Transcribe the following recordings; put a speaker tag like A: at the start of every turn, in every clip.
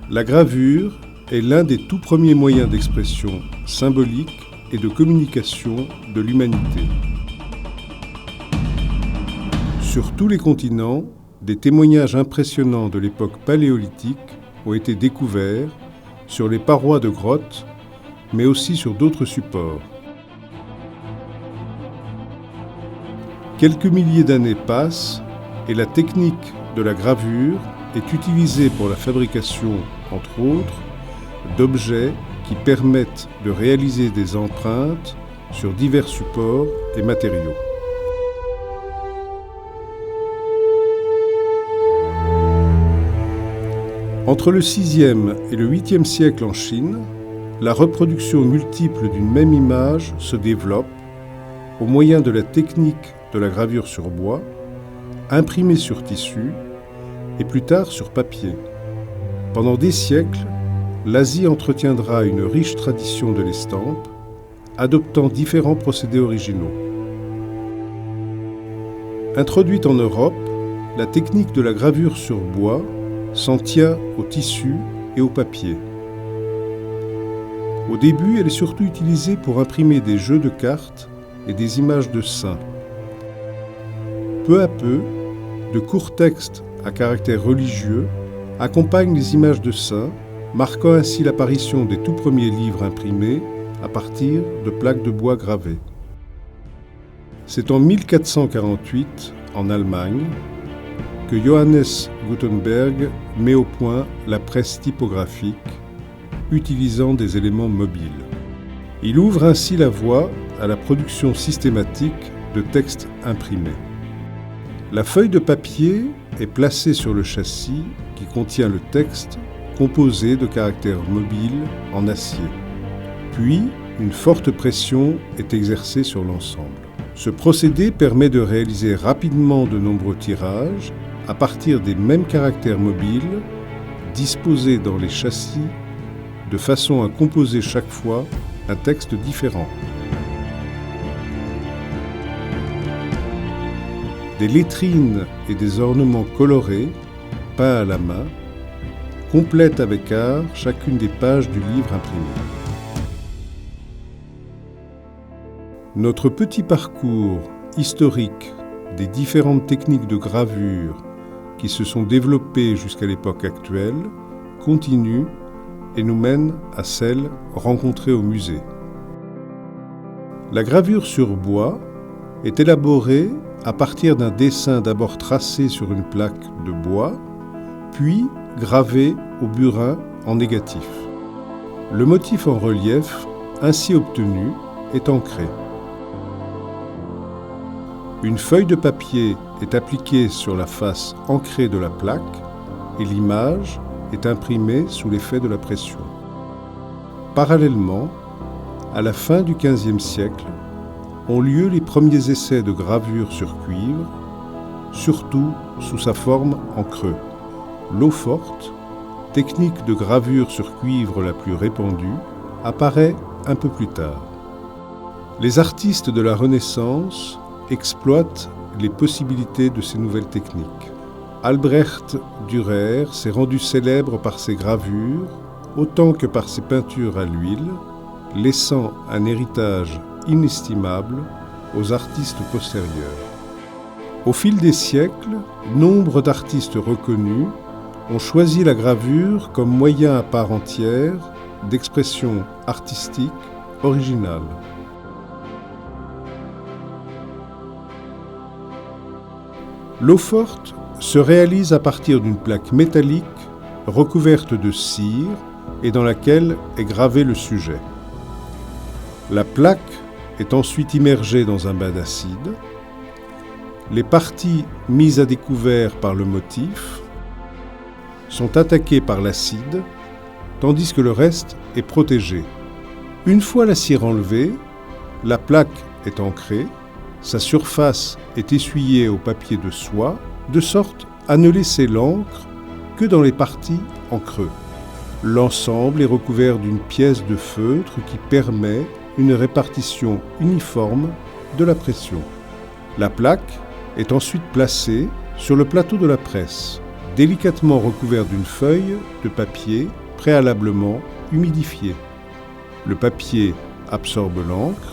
A: La gravure est l'un des tout premiers moyens d'expression symbolique et de communication de l'humanité. Sur tous les continents, des témoignages impressionnants de l'époque paléolithique ont été découverts sur les parois de grottes, mais aussi sur d'autres supports. Quelques milliers d'années passent et la technique de la gravure est utilisée pour la fabrication, entre autres, d'objets qui permettent de réaliser des empreintes sur divers supports et matériaux. Entre le 6e et le 8e siècle en Chine, la reproduction multiple d'une même image se développe au moyen de la technique de la gravure sur bois, imprimée sur tissu et plus tard sur papier. Pendant des siècles, l'Asie entretiendra une riche tradition de l'estampe, adoptant différents procédés originaux. Introduite en Europe, la technique de la gravure sur bois s'en tient au tissu et au papier. Au début, elle est surtout utilisée pour imprimer des jeux de cartes et des images de saints. Peu à peu, de courts textes à caractère religieux accompagnent les images de saints, marquant ainsi l'apparition des tout premiers livres imprimés à partir de plaques de bois gravées. C'est en 1448, en Allemagne, que Johannes Gutenberg met au point la presse typographique, utilisant des éléments mobiles. Il ouvre ainsi la voie à la production systématique de textes imprimés. La feuille de papier est placée sur le châssis qui contient le texte composé de caractères mobiles en acier. Puis, une forte pression est exercée sur l'ensemble. Ce procédé permet de réaliser rapidement de nombreux tirages à partir des mêmes caractères mobiles disposés dans les châssis de façon à composer chaque fois un texte différent. Des lettrines et des ornements colorés, peints à la main, complètent avec art chacune des pages du livre imprimé. Notre petit parcours historique des différentes techniques de gravure qui se sont développées jusqu'à l'époque actuelle continue et nous mène à celle rencontrée au musée. La gravure sur bois est élaborée à partir d'un dessin d'abord tracé sur une plaque de bois, puis gravé au burin en négatif. Le motif en relief, ainsi obtenu, est ancré. Une feuille de papier est appliquée sur la face ancrée de la plaque et l'image est imprimée sous l'effet de la pression. Parallèlement, à la fin du XVe siècle, ont lieu les premiers essais de gravure sur cuivre, surtout sous sa forme en creux. L'eau-forte, technique de gravure sur cuivre la plus répandue, apparaît un peu plus tard. Les artistes de la Renaissance exploitent les possibilités de ces nouvelles techniques. Albrecht Dürer s'est rendu célèbre par ses gravures, autant que par ses peintures à l'huile, laissant un héritage inestimable aux artistes postérieurs. Au fil des siècles, nombre d'artistes reconnus ont choisi la gravure comme moyen à part entière d'expression artistique originale. L'eau-forte se réalise à partir d'une plaque métallique recouverte de cire et dans laquelle est gravé le sujet. La plaque est ensuite immergée dans un bain d'acide. Les parties mises à découvert par le motif sont attaquées par l'acide, tandis que le reste est protégé. Une fois la cire enlevée, la plaque est ancrée, sa surface est essuyée au papier de soie, de sorte à ne laisser l'encre que dans les parties en creux. L'ensemble est recouvert d'une pièce de feutre qui permet une répartition uniforme de la pression. La plaque est ensuite placée sur le plateau de la presse. délicatement recouvert d'une feuille de papier préalablement humidifiée. Le papier absorbe l'encre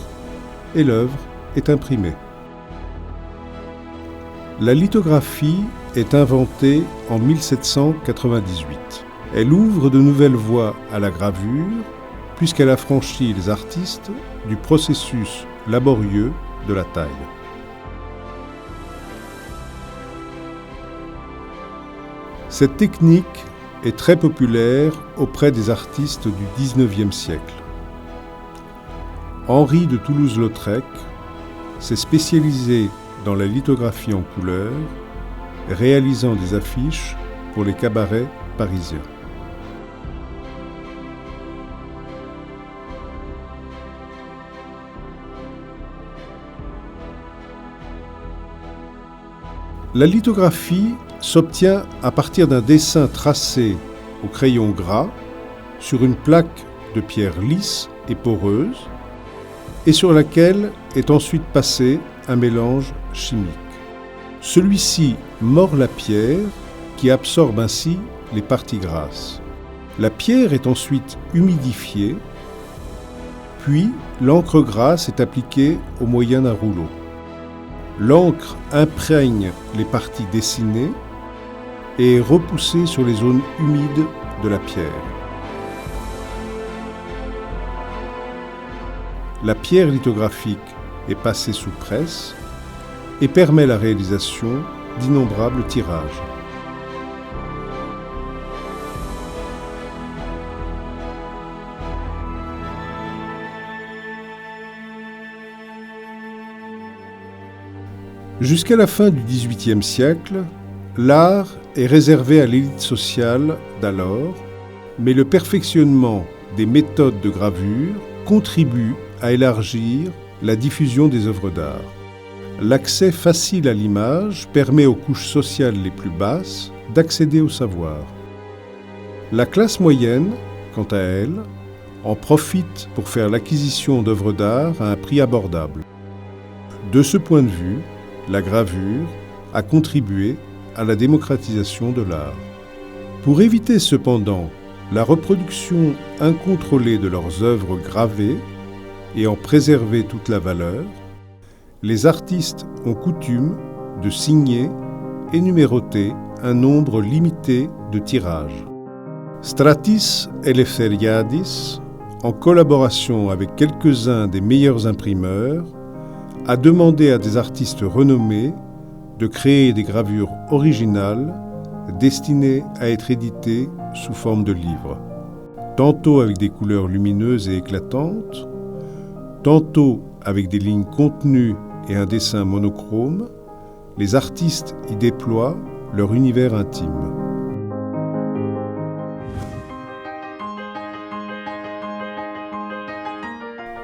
A: et l'œuvre est imprimée. La lithographie est inventée en 1798. Elle ouvre de nouvelles voies à la gravure puisqu'elle affranchit les artistes du processus laborieux de la taille. Cette technique est très populaire auprès des artistes du XIXe siècle. Henri de Toulouse-Lautrec s'est spécialisé dans la lithographie en couleur, réalisant des affiches pour les cabarets parisiens. La lithographie s'obtient à partir d'un dessin tracé au crayon gras sur une plaque de pierre lisse et poreuse et sur laquelle est ensuite passé un mélange chimique. Celui-ci mord la pierre qui absorbe ainsi les parties grasses. La pierre est ensuite humidifiée, puis l'encre grasse est appliquée au moyen d'un rouleau. L'encre imprègne les parties dessinées et est repoussée sur les zones humides de la pierre. La pierre lithographique est passée sous presse et permet la réalisation d'innombrables tirages. Jusqu'à la fin du XVIIIe siècle, l'art est réservé à l'élite sociale d'alors, mais le perfectionnement des méthodes de gravure contribue à élargir la diffusion des œuvres d'art. L'accès facile à l'image permet aux couches sociales les plus basses d'accéder au savoir. La classe moyenne, quant à elle, en profite pour faire l'acquisition d'œuvres d'art à un prix abordable. De ce point de vue, la gravure a contribué à la démocratisation de l'art. Pour éviter cependant la reproduction incontrôlée de leurs œuvres gravées et en préserver toute la valeur, les artistes ont coutume de signer et numéroter un nombre limité de tirages. Stratis Eleftheriadis, en collaboration avec quelques-uns des meilleurs imprimeurs, a demandé à des artistes renommés de créer des gravures originales destinées à être éditées sous forme de livres, tantôt avec des couleurs lumineuses et éclatantes, tantôt avec des lignes contenues et un dessin monochrome. Les artistes y déploient leur univers intime.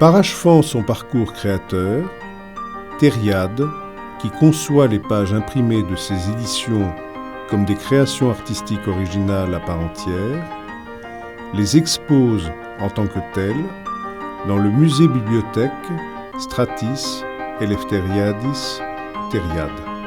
A: Parachevant son parcours créateur, Thériade, qui conçoit les pages imprimées de ses éditions comme des créations artistiques originales à part entière, les expose en tant que telles dans le musée-bibliothèque Stratis Eleftheriadis Thériade.